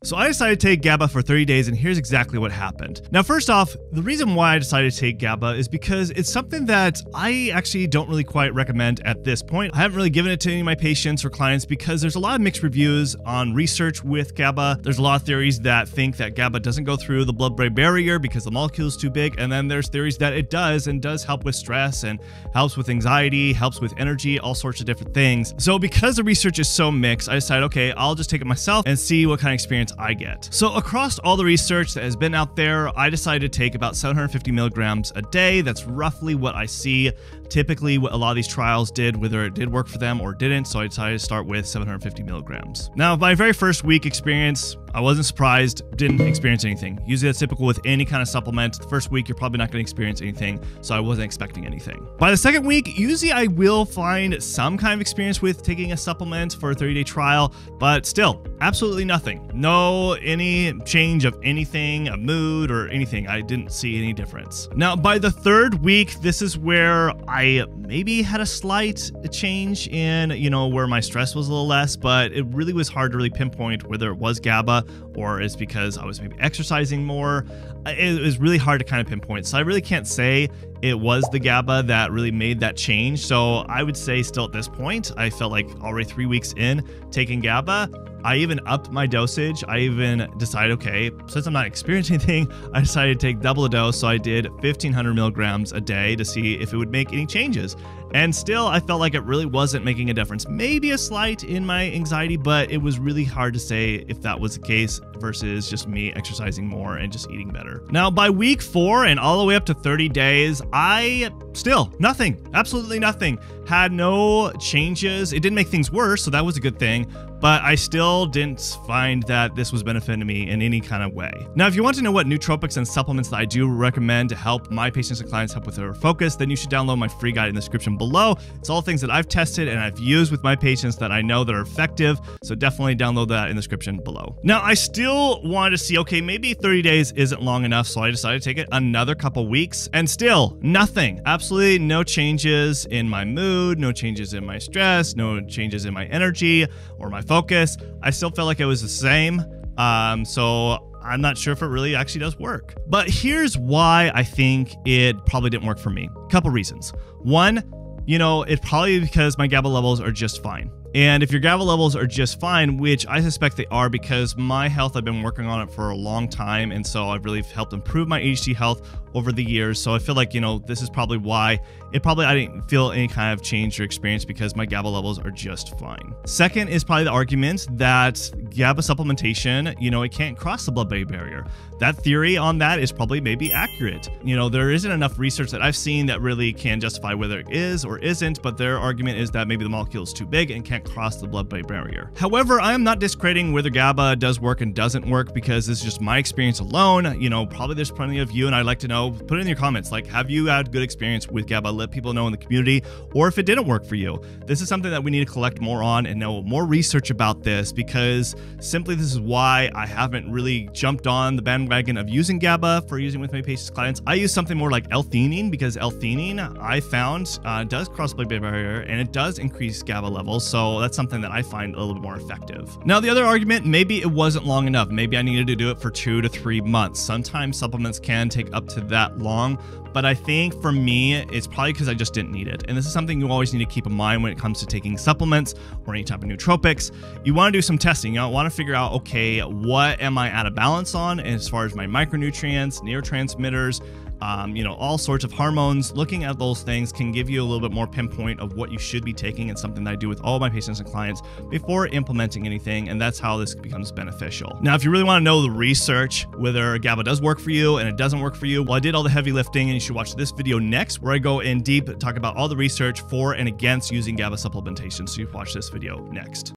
So I decided to take GABA for 30 days, and here's exactly what happened. Now, first off, the reason why I decided to take GABA is because it's something that I actually don't really quite recommend at this point. I haven't really given it to any of my patients or clients because there's a lot of mixed reviews on research with GABA. There's a lot of theories that think that GABA doesn't go through the blood-brain barrier because the molecule is too big, and then there's theories that it does and does help with stress and helps with anxiety, helps with energy, all sorts of different things. So because the research is so mixed, I decided, okay, I'll just take it myself and see what kind of experience I get. So across all the research that has been out there, I decided to take about 750 milligrams a day. That's roughly what I see typically what a lot of these trials did, whether it did work for them or didn't. So I decided to start with 750 milligrams. Now, my very first week experience, I wasn't surprised, didn't experience anything. Usually that's typical with any kind of supplement. The first week, you're probably not going to experience anything, so I wasn't expecting anything. By the second week, usually I will find some kind of experience with taking a supplement for a 30-day trial, but still, absolutely nothing. No any change of anything, a mood or anything. I didn't see any difference. Now, by the third week, this is where I maybe had a slight change in, where my stress was a little less, but it really was hard to really pinpoint whether it was GABA or it's because I was maybe exercising more. It was really hard to kind of pinpoint. So I really can't say it was the GABA that really made that change. So I would say still at this point, I felt like already 3 weeks in taking GABA, I even upped my dosage. I even decided, okay, since I'm not experiencing anything, I decided to take double the dose. So I did 1,500 milligrams a day to see if it would make any changes. And still, I felt like it really wasn't making a difference. Maybe a slight in my anxiety, but it was really hard to say if that was the case versus just me exercising more and just eating better. Now, by week 4 and all the way up to 30 days, I still nothing, absolutely nothing. Had no changes. It didn't make things worse, so that was a good thing. But I still didn't find that this was benefiting me in any kind of way. Now, if you want to know what nootropics and supplements that I do recommend to help my patients and clients help with their focus, then you should download my free guide in the description below. It's all things that I've tested and I've used with my patients that I know that are effective. So definitely download that in the description below. Now, I still wanted to see, okay, maybe 30 days isn't long enough. So I decided to take it another couple weeks and still nothing, absolutely no changes in my mood, no changes in my stress, no changes in my energy or my focus. I still felt like it was the same. So I'm not sure if it really actually does work. But here's why I think it probably didn't work for me. A couple reasons. One, it's probably because my GABA levels are just fine. And if your GABA levels are just fine, which I suspect they are because my health, I've been working on it for a long time. And so I've really helped improve my ADHD health over the years. So I feel like, this is probably why I didn't feel any kind of change or experience because my GABA levels are just fine. Second is probably the argument that GABA supplementation, it can't cross the blood-brain barrier. That theory on that is probably maybe accurate. There isn't enough research that I've seen that really can justify whether it is or isn't, but their argument is that maybe the molecule is too big and can't cross the blood-brain barrier. However, I am not discrediting whether GABA does work and doesn't work because this is just my experience alone. Probably there's plenty of you, and I'd like to know, put it in your comments, like, have you had good experience with GABA? Let people know in the community, or if it didn't work for you. This is something that we need to collect more on and know more research about this, because simply this is why I haven't really jumped on the bandwagon of using GABA for using with my patients' clients. I use something more like L-theanine because L-theanine I found does cross the blood-brain barrier and it does increase GABA levels. So that's something that I find a little bit more effective. Now, the other argument, maybe it wasn't long enough. Maybe I needed to do it for 2 to 3 months. Sometimes supplements can take up to that long, but I think for me, it's probably because I just didn't need it. And this is something you always need to keep in mind when it comes to taking supplements or any type of nootropics. You want to do some testing. You want to figure out, okay, what am I out of balance on as far as my micronutrients, neurotransmitters, all sorts of hormones. Looking at those things can give you a little bit more pinpoint of what you should be taking. It's something that I do with all my patients and clients before implementing anything, and that's how this becomes beneficial. Now, if you really want to know the research, whether GABA does work for you and it doesn't work for you, well, I did all the heavy lifting, and you should watch this video next where I go in deep, talk about all the research for and against using GABA supplementation. So you watch this video next.